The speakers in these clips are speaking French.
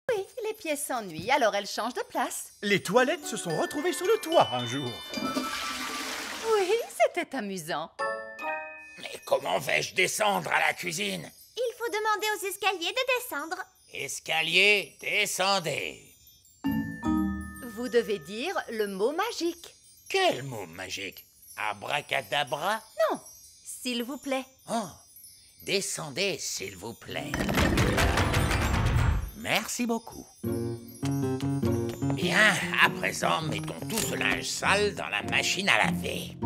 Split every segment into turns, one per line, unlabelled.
Oui, les pieds s'ennuient, alors elle change de place.
Les toilettes se sont retrouvées sur le toit un jour.
Oui, c'était amusant.
Mais comment vais-je descendre à la cuisine?
Il faut demander aux escaliers de descendre.
Escalier, descendez.
Vous devez dire le mot magique.
Quel mot magique? Abracadabra?
Non, s'il vous plaît.
Oh, descendez, s'il vous plaît. Merci beaucoup. Bien, à présent, mettons tout ce linge sale dans la machine à laver.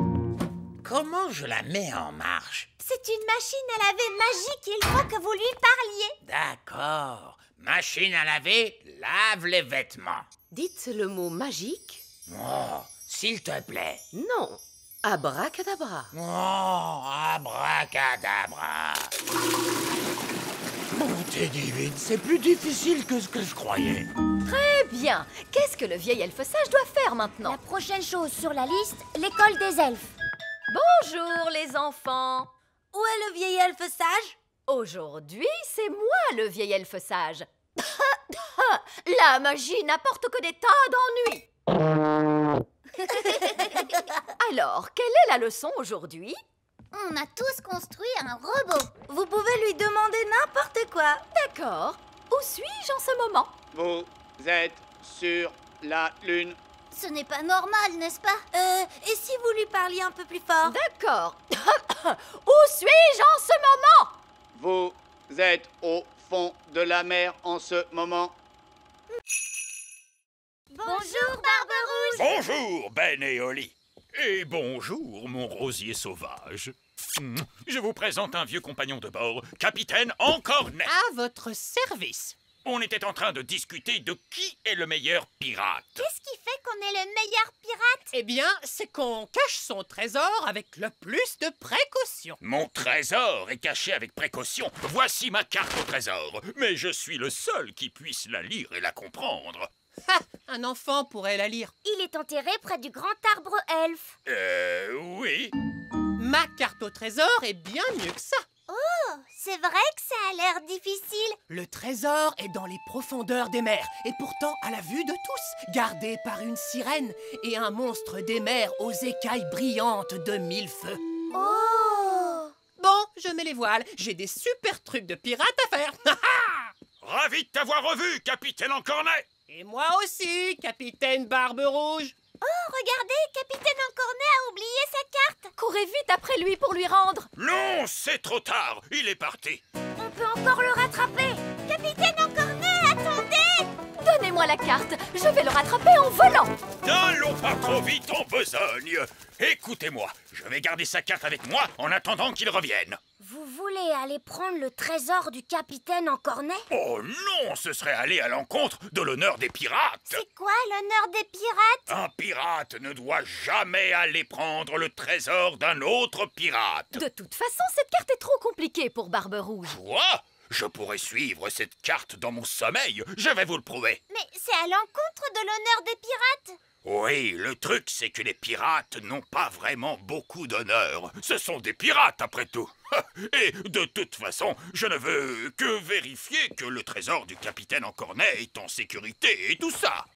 Comment je la mets en marche?
C'est une machine à laver magique, il faut que vous lui parliez.
D'accord. Machine à laver, lave les vêtements.
Dites le mot magique.
Oh, s'il te plaît.
Non, abracadabra.
Oh, abracadabra. Bonté divine, c'est plus difficile que ce que je croyais.
Très bien. Qu'est-ce que le vieil elfe sage doit faire maintenant?
La prochaine chose sur la liste, l'école des elfes.
Bonjour les enfants.
Où est le vieil elfe sage?
Aujourd'hui, c'est moi le vieil elfe sage. La magie n'apporte que des tas d'ennuis. Alors, quelle est la leçon aujourd'hui?
On a tous construit un robot. Vous pouvez lui demander n'importe quoi.
D'accord. Où suis-je en ce moment?
Vous êtes sur la Lune.
Ce n'est pas normal, n'est-ce pas? Et si vous lui parliez un peu plus fort?
D'accord. Où suis-je en ce moment?
Vous êtes au fond de la mer en ce moment.
Bonjour, Barbe-Rouge.
Bonjour, Ben et Oli. Et bonjour, mon rosier sauvage. Je vous présente un vieux compagnon de bord, Capitaine Encornet.
À votre service.
On était en train de discuter de qui est le meilleur pirate.
Qu'est-ce qui fait qu'on est le meilleur pirate?
Eh bien, c'est qu'on cache son trésor avec le plus de précaution.
Mon trésor est caché avec précaution. Voici ma carte au trésor. Mais je suis le seul qui puisse la lire et la comprendre.
Ha! Un enfant pourrait la lire.
Il est enterré près du grand arbre elfe.
Oui.
Ma carte au trésor est bien mieux que ça.
Oh, c'est vrai que ça a l'air difficile.
Le trésor est dans les profondeurs des mers et pourtant à la vue de tous, gardé par une sirène et un monstre des mers aux écailles brillantes de 1000 feux.
Oh!
Bon, je mets les voiles, j'ai des super trucs de pirate à faire.
Ravi de t'avoir revu, Capitaine Encornet.
Et moi aussi, Capitaine Barbe-Rouge.
Oh, regardez, Capitaine Encornet a oublié sa carte.
Courez vite après lui pour lui rendre.
Non, c'est trop tard. Il est parti.
On peut encore le rattraper. Capitaine Encornet, attendez!
Donnez-moi la carte. Je vais le rattraper en volant.
N'allons pas trop vite en besogne. Écoutez-moi, je vais garder sa carte avec moi en attendant qu'il revienne.
Vous voulez aller prendre le trésor du capitaine Encornet?
Oh non, ce serait aller à l'encontre de l'honneur des pirates.
C'est quoi l'honneur des pirates?
Un pirate ne doit jamais aller prendre le trésor d'un autre pirate.
De toute façon, cette carte est trop compliquée pour Barbe Rouge.
Quoi? Je pourrais suivre cette carte dans mon sommeil. Je vais vous le prouver.
Mais c'est à l'encontre de l'honneur des pirates.
Oui, le truc, c'est que les pirates n'ont pas vraiment beaucoup d'honneur. Ce sont des pirates, après tout. Et de toute façon, je ne veux que vérifier que le trésor du capitaine Encornet est en sécurité et tout ça.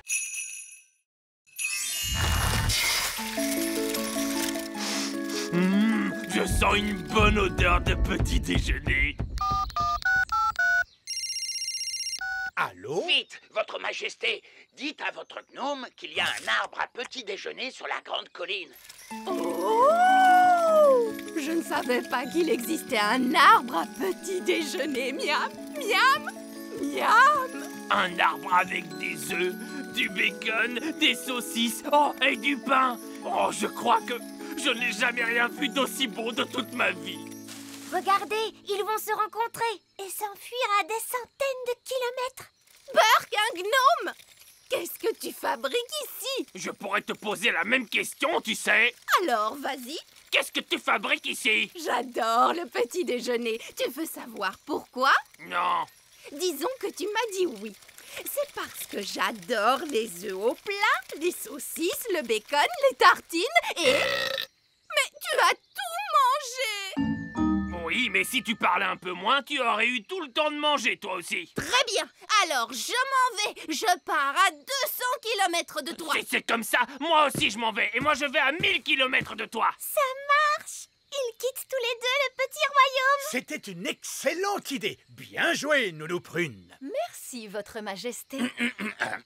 Je sens une bonne odeur de petit déjeuner.
Allô?
Vite, votre majesté, dites à votre gnome qu'il y a un arbre à petit déjeuner sur la grande colline.
Oh! Je ne savais pas qu'il existait un arbre à petit déjeuner. Miam, miam, miam.
Un arbre avec des œufs, du bacon, des saucisses, oh, et du pain. Oh, je crois que je n'ai jamais rien vu d'aussi bon de toute ma vie.
Regardez, ils vont se rencontrer et s'enfuir à des centaines de kilomètres.
Burk, un gnome! Qu'est-ce que tu fabriques ici?
Je pourrais te poser la même question, tu sais.
Alors, vas-y.
Qu'est-ce que tu fabriques ici?
J'adore le petit déjeuner. Tu veux savoir pourquoi?
Non.
Disons que tu m'as dit oui. C'est parce que j'adore les œufs au plat, les saucisses, le bacon, les tartines et... Mais tu as tout mangé!
Oui, Oui, mais si tu parlais un peu moins, tu aurais eu tout le temps de manger, toi aussi.
Très bien. Alors, je m'en vais. Je pars à 200 km de toi.
Si c'est comme ça, moi aussi je m'en vais. Et moi je vais à 1000 km de toi.
Ça marche. Ils quittent tous les deux le petit royaume.
C'était une excellente idée. Bien joué, Nounou Prune.
Merci, Votre Majesté.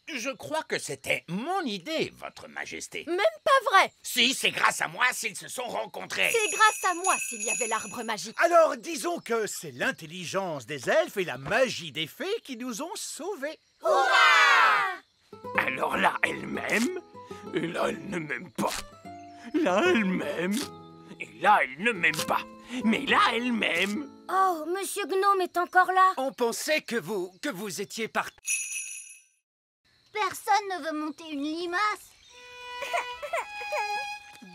Je crois que c'était mon idée, Votre Majesté.
Même pas vrai.
Si, c'est grâce à moi s'ils se sont rencontrés.
C'est grâce à moi s'il y avait l'arbre magique.
Alors, disons que c'est l'intelligence des elfes et la magie des fées qui nous ont sauvés.
Alors là, elle m'aime. Et là, elle ne m'aime pas. Là, elle m'aime. Et là, elle ne m'aime pas. Mais là, elle m'aime.
Oh, Monsieur Gnome est encore là.
On pensait que vous étiez parti.
Personne ne veut monter une limace.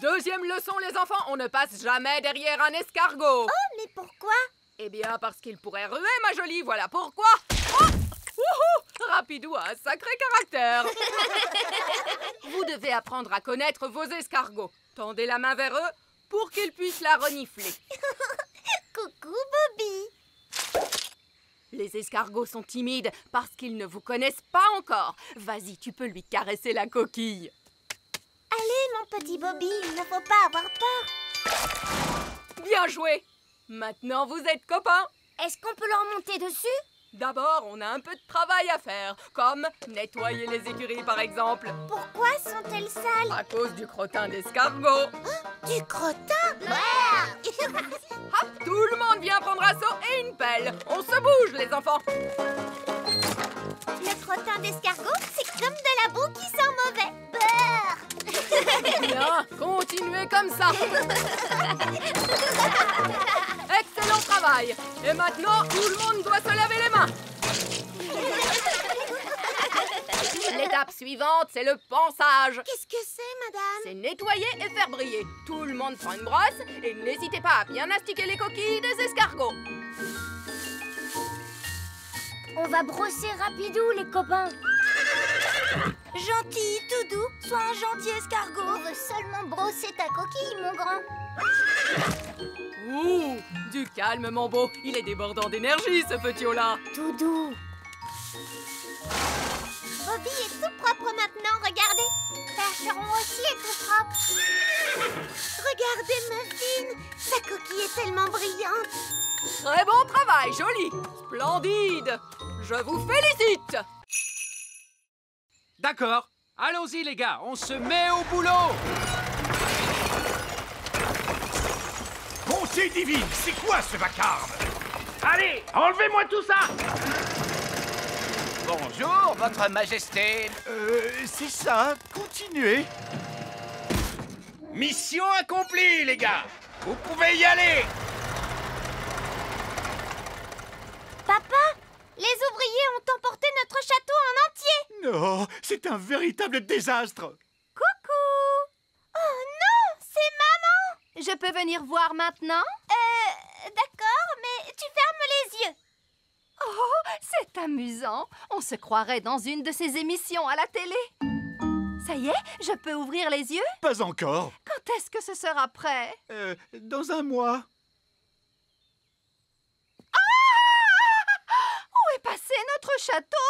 Deuxième leçon, les enfants, on ne passe jamais derrière un escargot.
Oh, mais pourquoi?
Eh bien, parce qu'il pourrait ruer, ma jolie, voilà pourquoi. Oh, wouhou, Rapidou a un sacré caractère. Vous devez apprendre à connaître vos escargots. Tendez la main vers eux pour qu'ils puissent la renifler.
Coucou, Bobby.
Les escargots sont timides parce qu'ils ne vous connaissent pas encore. Vas-y, tu peux lui caresser la coquille.
Allez, mon petit Bobby, il ne faut pas avoir peur.
Bien joué. Maintenant, vous êtes copains.
Est-ce qu'on peut leur monter dessus?
D'abord, on a un peu de travail à faire, comme nettoyer les écuries par exemple.
Pourquoi sont-elles sales?
À cause du crottin d'escargot.
Du crottin?
Hop, tout le monde vient prendre un seau et une pelle. On se bouge, les enfants.
Le crottin d'escargot, c'est comme de la boue qui sent mauvais. Beurre.
Bien, continuez comme ça. Excellent travail. Et maintenant, tout le monde doit se laver les mains. L'étape suivante, c'est le pansage.
Qu'est-ce que c'est, madame?
C'est nettoyer et faire briller. Tout le monde prend une brosse et n'hésitez pas à bien astiquer les coquilles des escargots.
On va brosser Rapidou, les copains. Gentil, tout doux, sois un gentil escargot. On veut seulement brosser ta coquille, mon grand.
Ouh, du calme, mon beau. Il est débordant d'énergie, ce petit-là.
Tout doux. Bobby est tout propre maintenant, regardez. Percheron aussi est tout propre. Regardez Muffin, sa coquille est tellement brillante.
Très bon travail, joli. Splendide. Je vous félicite.
D'accord. Allons-y, les gars. On se met au boulot.
Bonté divine, c'est quoi ce vacarme?
Allez, enlevez-moi tout ça.
Bonjour, Votre Majesté.
C'est ça, continuez.
Mission accomplie, les gars. Vous pouvez y aller.
Papa, les ouvriers ont emporté notre château en entier.
Non, c'est un véritable désastre.
Coucou.
Oh non, c'est maman.
Je peux venir voir maintenant?
D'accord, mais tu fermes les yeux.
Oh, c'est amusant. On se croirait dans une de ces émissions à la télé. Ça y est, je peux ouvrir les yeux?
Pas encore.
Quand est-ce que ce sera prêt?
Dans un mois.
Où est passé notre château?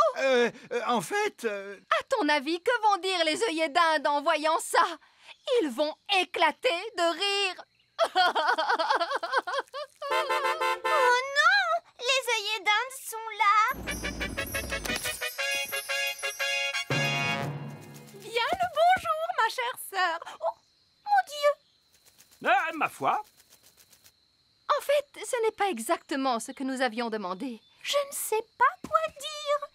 En fait...
À ton avis, que vont dire les œillets d'Inde en voyant ça? Ils vont éclater de rire.
Oh non, les œillets d'Inde sont là.
Bien le bonjour, ma chère sœur. Oh, mon Dieu.
Ma foi.
En fait, ce n'est pas exactement ce que nous avions demandé. Je ne sais pas quoi dire.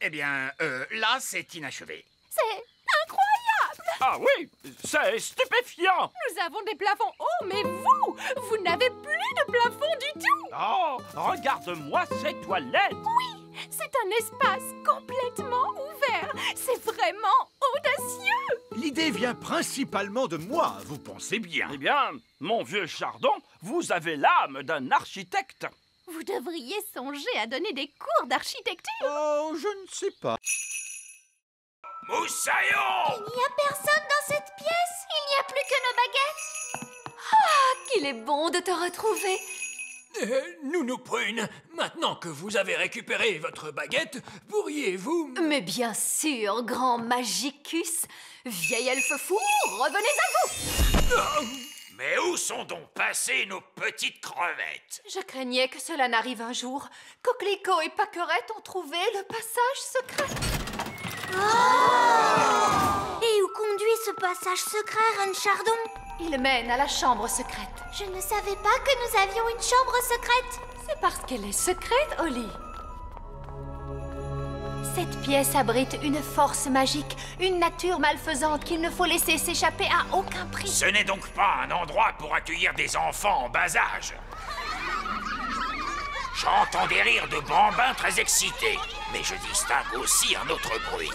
Eh bien, là, c'est inachevé.
C'est incroyable.
Ah oui, c'est stupéfiant.
Nous avons des plafonds hauts, mais vous n'avez plus de plafond du tout.
Oh, regarde-moi ces toilettes.
Oui, c'est un espace complètement ouvert. C'est vraiment audacieux.
L'idée vient principalement de moi, vous pensez bien.
Eh bien, mon vieux Chardon, vous avez l'âme d'un architecte.
Vous devriez songer à donner des cours d'architecture.
Oh, je ne sais pas.
Moussaillon!
Il n'y a personne dans cette pièce. Il n'y a plus que nos baguettes.
Qu'il est bon de te retrouver.
Nounou Prune, maintenant que vous avez récupéré votre baguette, pourriez-vous...
Mais bien sûr, grand Magicus. Vieil elfe fou, revenez à vous.
Mais où sont donc passées nos petites crevettes?
Je craignais que cela n'arrive un jour. Coquelicot et Pâquerette ont trouvé le passage secret.
Oh! Et où conduit ce passage secret, Reine Chardon?
Il mène à la chambre secrète.
Je ne savais pas que nous avions une chambre secrète.
C'est parce qu'elle est secrète, Holly. Cette pièce abrite une force magique, une nature malfaisante qu'il ne faut laisser s'échapper à aucun prix.
Ce n'est donc pas un endroit pour accueillir des enfants en bas âge. J'entends des rires de bambins très excités, mais je distingue aussi un autre bruit.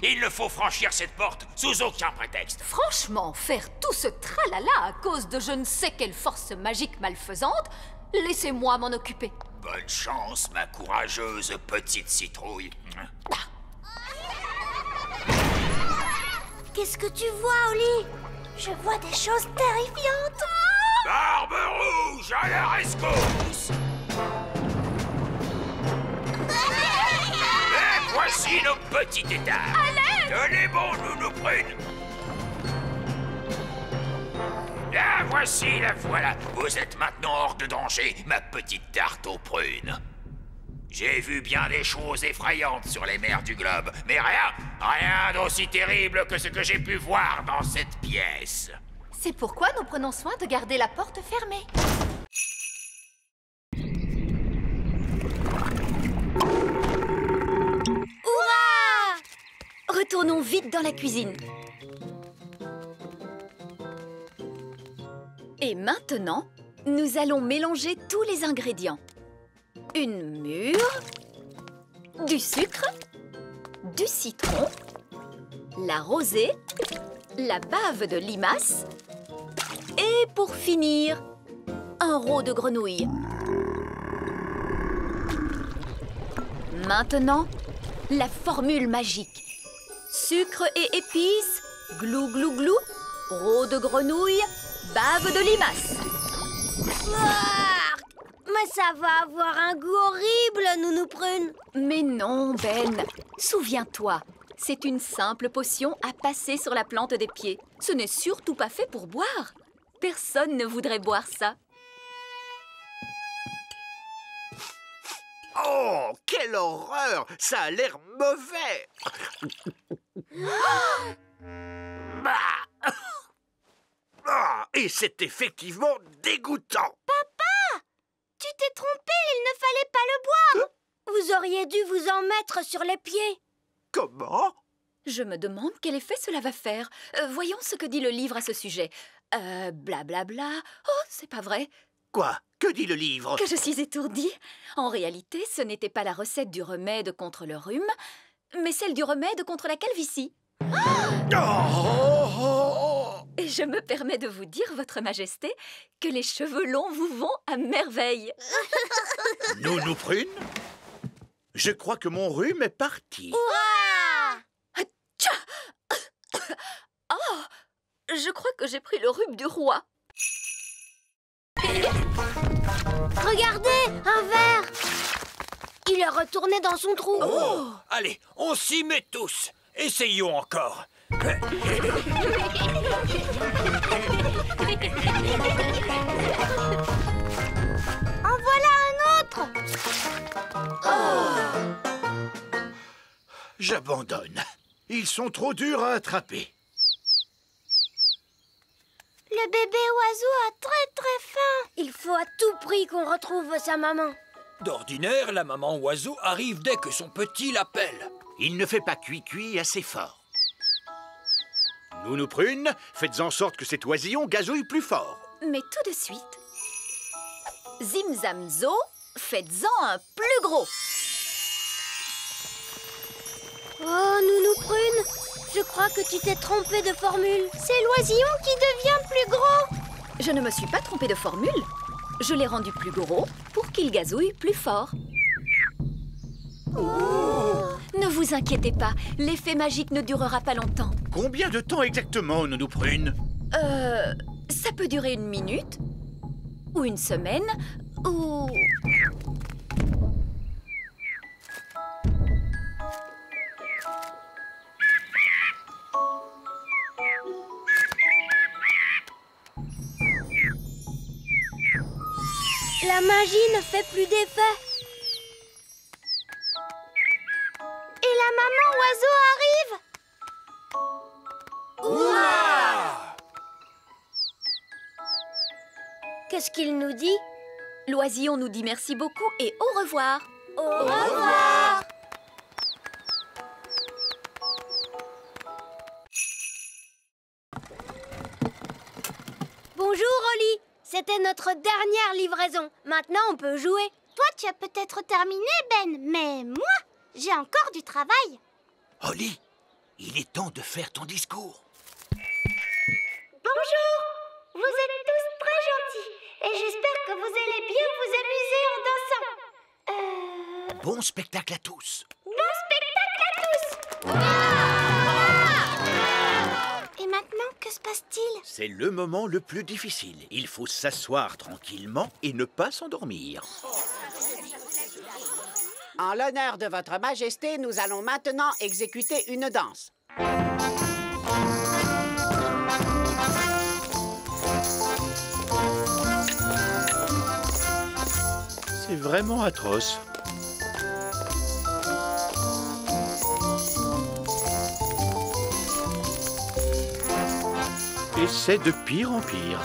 Il ne faut franchir cette porte sous aucun prétexte.
Franchement, faire tout ce tralala à cause de je ne sais quelle force magique malfaisante, laissez-moi m'en occuper.
Bonne chance, ma courageuse petite citrouille.
Qu'est-ce que tu vois, Holly? Je vois des choses terrifiantes.
Barbe rouge à la rescousse! Et voici nos petits états. Tenez bon, Nounou Prune. La voici, la voilà. Vous êtes maintenant hors de danger, ma petite tarte aux prunes. J'ai vu bien des choses effrayantes sur les mers du globe, mais rien d'aussi terrible que ce que j'ai pu voir dans cette pièce.
C'est pourquoi nous prenons soin de garder la porte fermée.
Hurrah!
Retournons vite dans la cuisine. Et maintenant, nous allons mélanger tous les ingrédients. Une mûre, du sucre, du citron, la rosée, la bave de limace et pour finir, un rot de grenouille. Maintenant, la formule magique. Sucre et épices, glou glou glou, rot de grenouille, bave de limace.
Mais ça va avoir un goût horrible, Nounou Prune.
Mais non, Ben. Souviens-toi, c'est une simple potion à passer sur la plante des pieds. Ce n'est surtout pas fait pour boire. Personne ne voudrait boire ça.
Oh, quelle horreur! Ça a l'air mauvais! Et c'est effectivement dégoûtant!
Papa! Tu t'es trompé, il ne fallait pas le boire! Vous auriez dû vous en mettre sur les pieds.
Comment?
Je me demande quel effet cela va faire. Voyons ce que dit le livre à ce sujet. Blablabla. Oh, c'est pas vrai.
Quoi? Que dit le livre?
Que je suis étourdie. En réalité, ce n'était pas la recette du remède contre le rhume, mais celle du remède contre la calvitie. Et je me permets de vous dire, Votre Majesté, que les cheveux longs vous vont à merveille.
Nounou Prune? Je crois que mon rhume est parti.
Oh, je crois que j'ai pris le rhume du roi.
Regardez, un verre. Il est retourné dans son trou.
Oh, allez, on s'y met tous. Essayons encore.
En voilà un autre.
J'abandonne. Ils sont trop durs à attraper.
Le bébé oiseau a très faim. Il faut à tout prix qu'on retrouve sa maman.
D'ordinaire, la maman oiseau arrive dès que son petit l'appelle.
Il ne fait pas cuit assez fort. Nounou Prune, faites en sorte que cet oisillon gazouille plus fort.
Mais tout de suite, Zimzamzo, faites-en un plus gros.
Oh, Nounou Prune, je crois que tu t'es trompée de formule. C'est l'oisillon qui devient plus gros.
Je ne me suis pas trompée de formule. Je l'ai rendu plus gros pour qu'il gazouille plus fort. Ne vous inquiétez pas, l'effet magique ne durera pas longtemps.
Combien de temps exactement, Nounou Prune?
Ça peut durer 1 minute, ou 1 semaine, Ouh.
La magie ne fait plus d'effet. Et la maman oiseau arrive.
Ouah!
Qu'est-ce qu'il nous dit?
L'oisillon nous dit merci beaucoup et au revoir.
Au revoir. Bonjour, Oli. C'était notre dernière livraison. Maintenant, on peut jouer. Toi, tu as peut-être terminé, Ben, mais moi, j'ai encore du travail.
Oli, il est temps de faire ton discours.
Bonjour. Vous êtes tous très gentils et j'espère que vous allez bien vous amuser en dansant.
Bon spectacle à tous.
Bon spectacle à tous. Et maintenant, que se passe-t-il?
C'est le moment le plus difficile. Il faut s'asseoir tranquillement et ne pas s'endormir.
En l'honneur de votre majesté, nous allons maintenant exécuter une danse.
C'est vraiment atroce. Et c'est de pire en pire.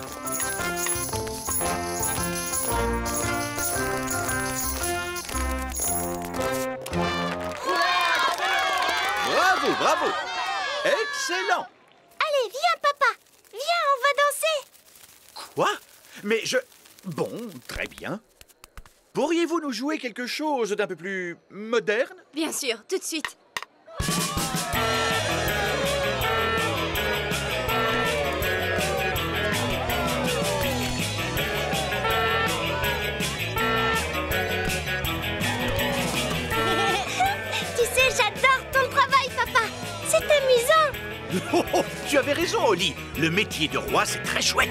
Bravo, bravo! Excellent!
Allez, viens, papa. Viens, on va danser.
Quoi? Mais je... Bon, très bien. Pourriez-vous nous jouer quelque chose d'un peu plus moderne?
Bien sûr, tout de suite.
Tu sais, j'adore ton travail, papa. C'est amusant.
Oh, oh, tu avais raison, Oli. Le métier de roi, c'est très chouette.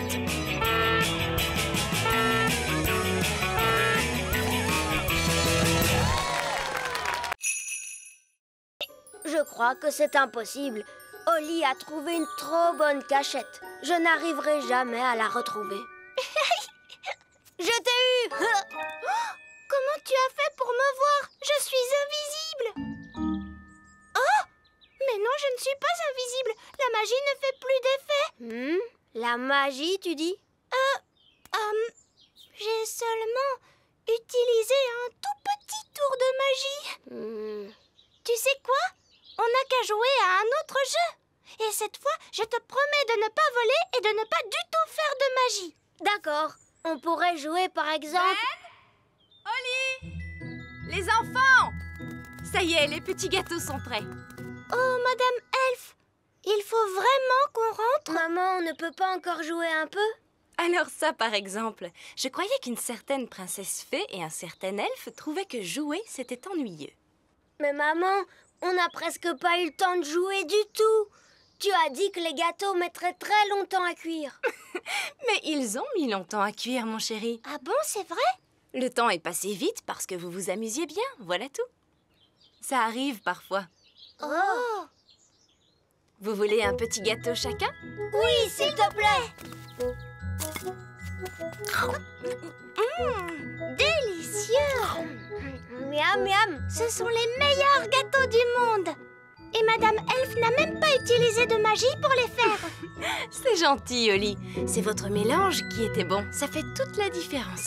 Je crois que c'est impossible. Oli a trouvé une trop bonne cachette. Je n'arriverai jamais à la retrouver. Je t'ai eu. Comment tu as fait pour me voir? Je suis invisible. Oh! Mais non, je ne suis pas invisible. La magie ne fait plus d'effet. La magie, tu dis? J'ai seulement utilisé un tout petit tour de magie. Tu sais quoi? On n'a qu'à jouer à un autre jeu. Et cette fois, je te promets de ne pas voler et de ne pas du tout faire de magie. D'accord. On pourrait jouer par exemple...
Ben? Oli! Les enfants! Ça y est, les petits gâteaux sont prêts.
Oh, Madame Elf, il faut vraiment qu'on rentre. Maman, on ne peut pas encore jouer un peu?
Alors ça, par exemple, je croyais qu'une certaine princesse fée et un certain elfe trouvaient que jouer, c'était ennuyeux.
Mais maman, on n'a presque pas eu le temps de jouer du tout. Tu as dit que les gâteaux mettraient très longtemps à cuire.
Mais ils ont mis longtemps à cuire, mon chéri.
Ah bon, c'est vrai?
Le temps est passé vite parce que vous vous amusiez bien, voilà tout. Ça arrive parfois.
Oh!
Vous voulez un petit gâteau chacun?
Oui, s'il te plaît. Délicieux. Miam, miam. Ce sont les meilleurs gâteaux du monde. Et Madame Elf n'a même pas utilisé de magie pour les faire.
C'est gentil, Oli. C'est votre mélange qui était bon. Ça fait toute la différence.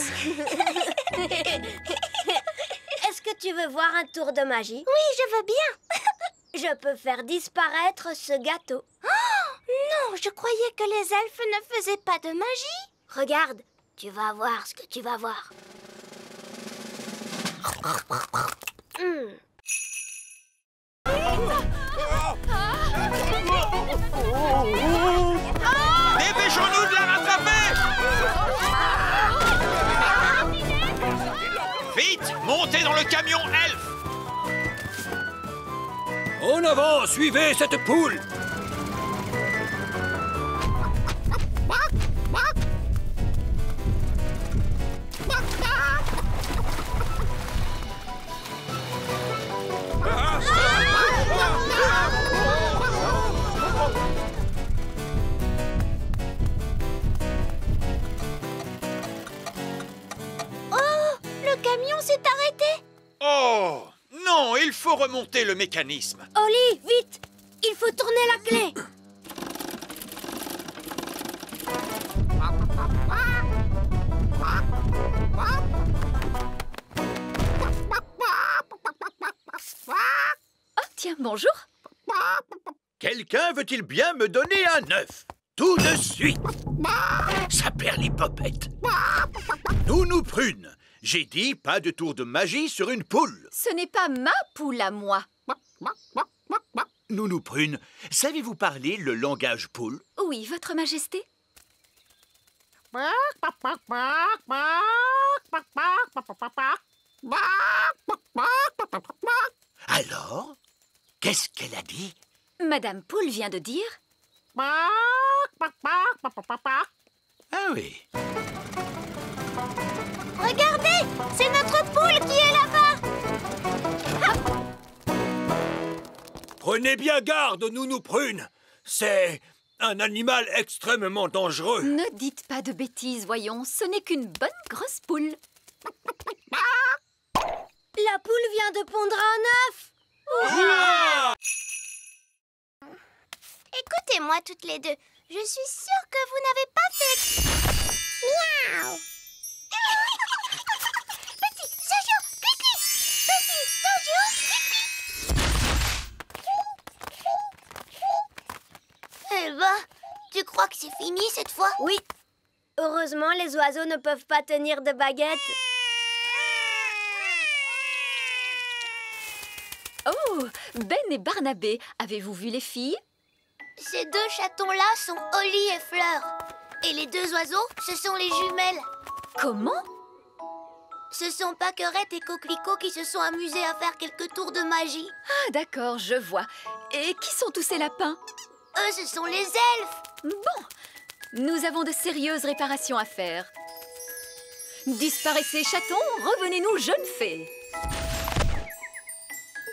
Est-ce que tu veux voir un tour de magie? Oui, je veux bien. Je peux faire disparaître ce gâteau. Oh, non, je croyais que les elfes ne faisaient pas de magie. Regarde, tu vas voir ce que tu vas voir.
Dépêchons-nous de la rattraper! Vite, montez dans le camion elfe!
En avant, suivez cette poule!
remonter le mécanisme.
Oli, vite! Il faut tourner la clé.
Oh, tiens, bonjour.
Quelqu'un veut-il bien me donner un œuf? Tout de suite. Ça perd les popettes. Nounou Prune, j'ai dit pas de tour de magie sur une poule.
Ce n'est pas ma poule à moi.
Nounou Prune, savez-vous parler le langage poule?
Oui, Votre Majesté.
Alors, qu'est-ce qu'elle a dit?
Madame Poule vient de dire...
Ah oui.
Regardez, c'est notre poule qui est là-bas.
Prenez bien garde, Nounou Prune. C'est un animal extrêmement dangereux.
Ne dites pas de bêtises, voyons. Ce n'est qu'une bonne grosse poule.
La poule vient de pondre un œuf. Écoutez-moi toutes les deux. Je suis sûre que vous n'avez pas fait... Miaou. Petit Jojo, pipi. Petit Jojo, pipi. Eh ben, tu crois que c'est fini cette fois? Oui. Heureusement, les oiseaux ne peuvent pas tenir de baguette.
Oh, Ben et Barnabé, avez-vous vu les filles?
Ces deux chatons-là sont Oli et Fleur. Et les deux oiseaux, ce sont les jumelles.
Comment?
Ce sont Pâquerette et Coquelicot qui se sont amusés à faire quelques tours de magie.
Ah, d'accord, je vois. Et qui sont tous ces lapins?
Eux, ce sont les elfes.
Bon, nous avons de sérieuses réparations à faire. Disparaissez, chatons, revenez-nous, jeunes fées.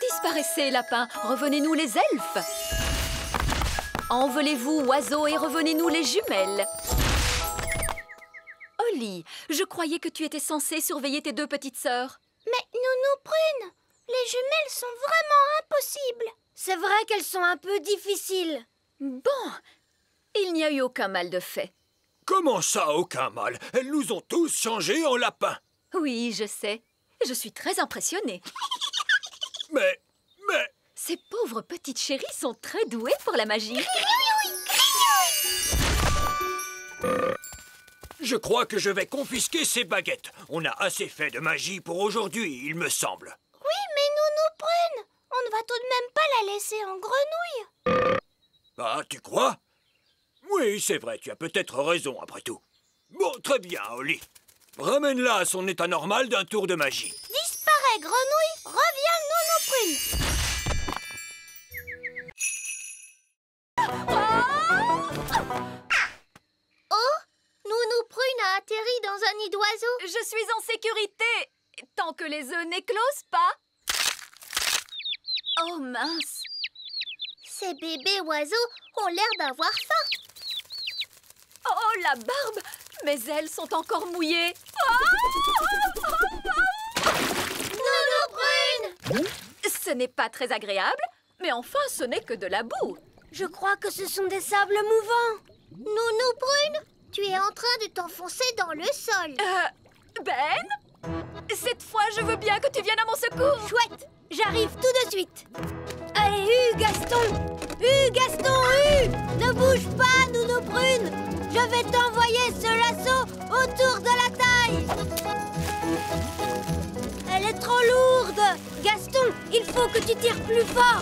Disparaissez, lapins, revenez-nous, les elfes. Envolez-vous, oiseaux, et revenez-nous, les jumelles. Oli, je croyais que tu étais censée surveiller tes deux petites sœurs.
Mais Nounou Prune, les jumelles sont vraiment impossibles. C'est vrai qu'elles sont un peu difficiles.
Bon, il n'y a eu aucun mal de fait.
Comment ça, aucun mal? Elles nous ont tous changés en lapins.
Oui, je sais. Je suis très impressionnée.
Mais...
Ces pauvres petites chéries sont très douées pour la magie.
Je crois que je vais confisquer ces baguettes. On a assez fait de magie pour aujourd'hui, il me semble.
Oui, mais Nounou Prune, on ne va tout de même pas la laisser en grenouille.
Ah, tu crois? Oui, c'est vrai, tu as peut-être raison après tout. Bon, très bien, Oli. Ramène-la à son état normal d'un tour de magie.
Disparais, grenouille, reviens, Nounou Prune. Oh, Nounou Prune a atterri dans un nid d'oiseaux.
Je suis en sécurité, tant que les œufs n'éclosent pas. Oh mince.
Ces bébés oiseaux ont l'air d'avoir faim.
Oh, la barbe! Mes ailes sont encore mouillées.
Nounou Prune!
Ce n'est pas très agréable, mais enfin, ce n'est que de la boue.
Je crois que ce sont des sables mouvants. Nounou Prune, tu es en train de t'enfoncer dans le sol.
Ben? Cette fois, je veux bien que tu viennes à mon secours.
Chouette, j'arrive tout de suite. Allez, Gaston! Gaston, ne bouge pas, Nounou Prune. Je vais t'envoyer ce lasso autour de la taille. Elle est trop lourde. Gaston, il faut que tu tires plus fort.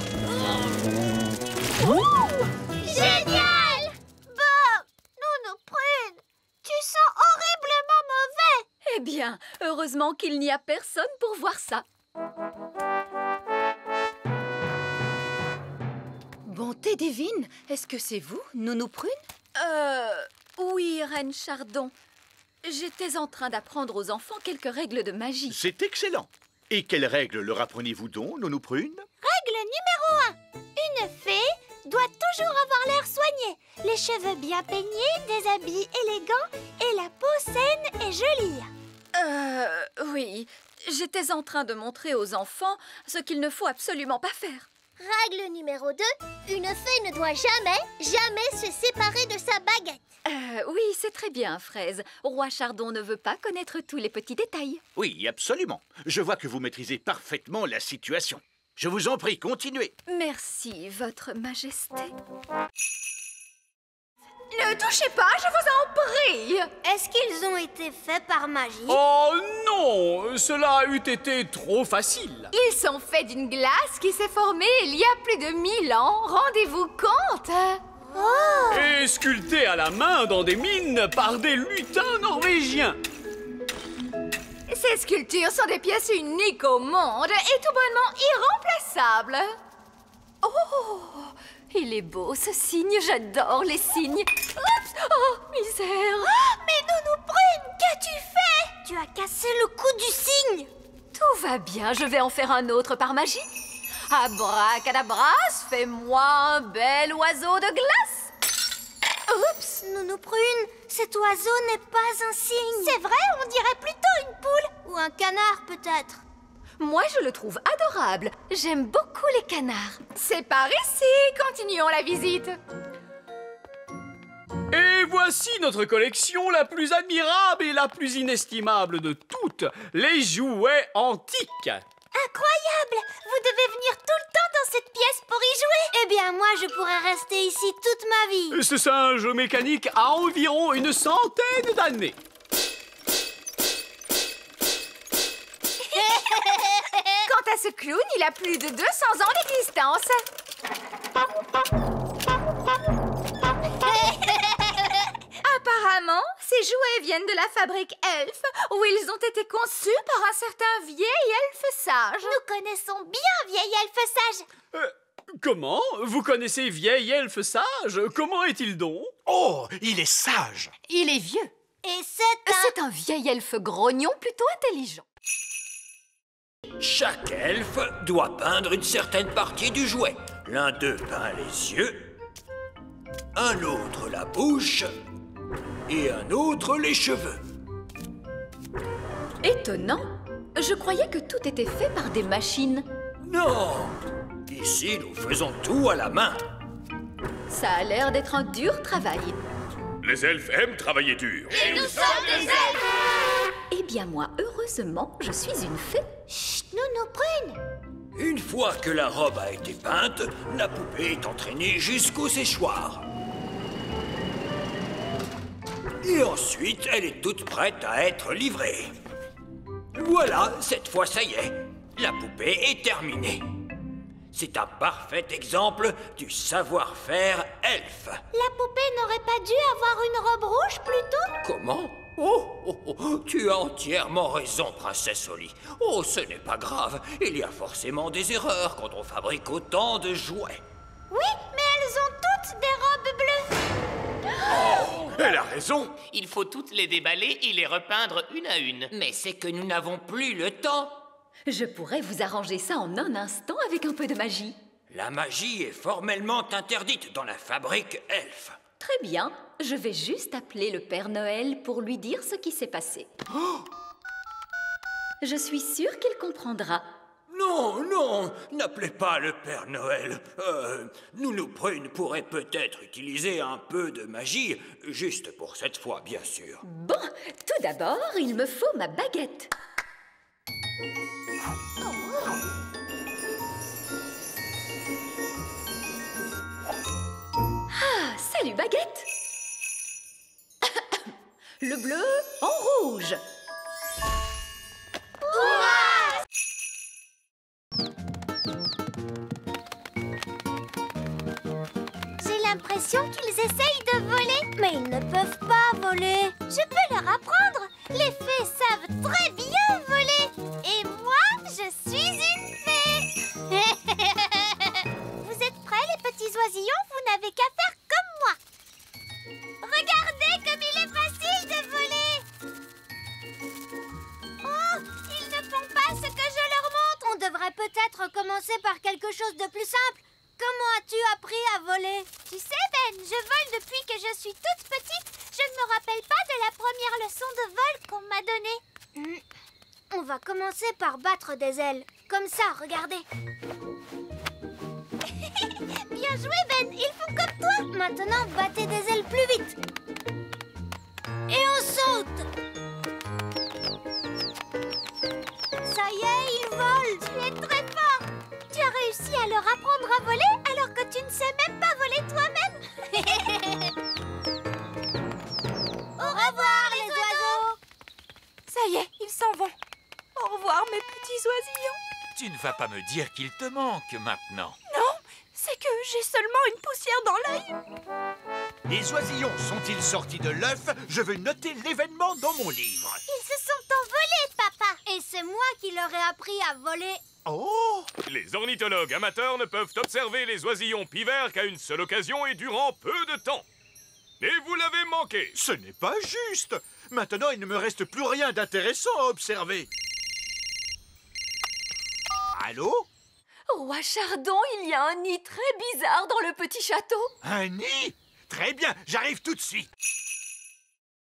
Génial! Bon, Nounou Prune, tu sens horriblement mauvais.
Eh bien, heureusement qu'il n'y a personne pour voir ça. Bonté divine, est-ce que c'est vous, Nounou Prune? Oui, Reine Chardon. J'étais en train d'apprendre aux enfants quelques règles de magie.
C'est excellent. Et quelles règles leur apprenez-vous donc, Nounou Prune?
Règle numéro 1. Une fée doit toujours avoir l'air soigné, les cheveux bien peignés, des habits élégants et la peau saine et jolie.
Oui, j'étais en train de montrer aux enfants ce qu'il ne faut absolument pas faire.
Règle numéro 2, une fée ne doit jamais se séparer de sa baguette.
Oui, c'est très bien, Fraise. Roi Chardon ne veut pas connaître tous les petits détails.
Oui, absolument. Je vois que vous maîtrisez parfaitement la situation. Je vous en prie, continuez.
Merci, Votre Majesté.
Ne touchez pas, je vous en prie!
Est-ce qu'ils ont été faits par magie?
Oh non! Cela eût été trop facile.
Ils sont faits d'une glace qui s'est formée il y a plus de 1000 ans. Rendez-vous compte?
Oh!
Et sculptés à la main dans des mines par des lutins norvégiens.
Ces sculptures sont des pièces uniques au monde et tout bonnement irremplaçables.
Oh! Il est beau, ce cygne. J'adore les cygnes. Oups! Oh, misère!
Mais Nounou Prune, qu'as-tu fait?
Tu as cassé le cou du cygne.
Tout va bien, je vais en faire un autre par magie. Abracadabras, fais-moi un bel oiseau de glace.
Oups! Nounou Prune, cet oiseau n'est pas un cygne.
C'est vrai, on dirait plutôt une poule.
Ou un canard, peut-être.
Moi, je le trouve adorable. J'aime beaucoup les canards.
C'est par ici. Continuons la visite.
Et voici notre collection la plus admirable et la plus inestimable de toutes, les jouets antiques.
Incroyable! Vous devez venir tout le temps dans cette pièce pour y jouer.
Eh bien, moi, je pourrais rester ici toute ma vie.
Ce singe mécanique a environ une centaine d'années.
Quant à ce clown, il a plus de 200 ans d'existence. Apparemment, ces jouets viennent de la fabrique Elf, où ils ont été conçus par un certain vieil elfe sage.
Nous connaissons bien vieil elfe sage.
Comment? Vous connaissez vieil elfe sage? Comment est-il donc?
Oh, il est sage.
Il est vieux.
Et c'est
un vieil elfe grognon plutôt intelligent.
Chaque elfe doit peindre une certaine partie du jouet. L'un d'eux peint les yeux, un autre la bouche et un autre les cheveux.
Étonnant. Je croyais que tout était fait par des machines.
Non! Ici, nous faisons tout à la main.
Ça a l'air d'être un dur travail.
Les elfes aiment travailler dur.
Et nous sommes des elfes!
Eh bien moi, heureusement, je suis une fée.
Chut, Nounou Prune!
Une fois que la robe a été peinte, la poupée est entraînée jusqu'au séchoir. Et ensuite, elle est toute prête à être livrée. Voilà, cette fois, ça y est. La poupée est terminée. C'est un parfait exemple du savoir-faire elfe.
La poupée n'aurait pas dû avoir une robe rouge plutôt?
Comment? Oh, tu as entièrement raison, princesse Oli. Oh, ce n'est pas grave. Il y a forcément des erreurs quand on fabrique autant de jouets.
Oui, mais elles ont toutes des robes bleues.
Oh, elle a raison.
Il faut toutes les déballer et les repeindre une à une.
Mais c'est que nous n'avons plus le temps.
Je pourrais vous arranger ça en un instant avec un peu de magie.
La magie est formellement interdite dans la fabrique elfe.
Très bien, je vais juste appeler le Père Noël pour lui dire ce qui s'est passé.
Oh!
Je suis sûre qu'il comprendra.
Non, n'appelez pas le Père Noël. Nounou Prune pourrait peut-être utiliser un peu de magie, juste pour cette fois, bien sûr.
Bon, tout d'abord, il me faut ma baguette. Ah, salut baguette. Le bleu en rouge.
J'ai l'impression qu'ils essayent de voler.
Mais ils ne peuvent pas voler.
Je peux leur apprendre. Les fées savent très bien voler. Et moi, je suis une fée. Vous êtes prêts, les petits oisillons? Vous n'avez qu'à faire comme moi. Regardez comme il est facile de voler. Oh, ils ne font pas ce que je leur montre.
On devrait peut-être commencer par quelque chose de plus simple. Comment as-tu appris à voler?
Tu sais, Ben, je vole depuis que je suis toute petite. Je ne me rappelle pas de la première leçon de vol qu'on m'a donnée.
On va commencer par battre des ailes. Comme ça, regardez.
Bien joué, Ben. Ils font comme toi.
Maintenant, battez des ailes plus vite. Et on saute. Ça y est, ils volent.
Tu es très fort. Tu as réussi à leur apprendre à voler alors que tu ne sais même pas voler toi-même. Au revoir, les oiseaux.
Ça y est, ils s'en vont. Au revoir, mes petits oisillons.
Tu ne vas pas me dire qu'il te manque maintenant.
Non, c'est que j'ai seulement une poussière dans l'œil.
Les oisillons sont-ils sortis de l'œuf? Je veux noter l'événement dans mon livre.
Ils se sont envolés, papa.
Et c'est moi qui leur ai appris à voler.
Oh!
Les ornithologues amateurs ne peuvent observer les oisillons pivers qu'à une seule occasion et durant peu de temps. Et vous l'avez manqué.
Ce n'est pas juste. Maintenant, il ne me reste plus rien d'intéressant à observer. Allô?
Roi Chardon, il y a un nid très bizarre dans le petit château.
Un nid? Très bien, j'arrive tout de suite.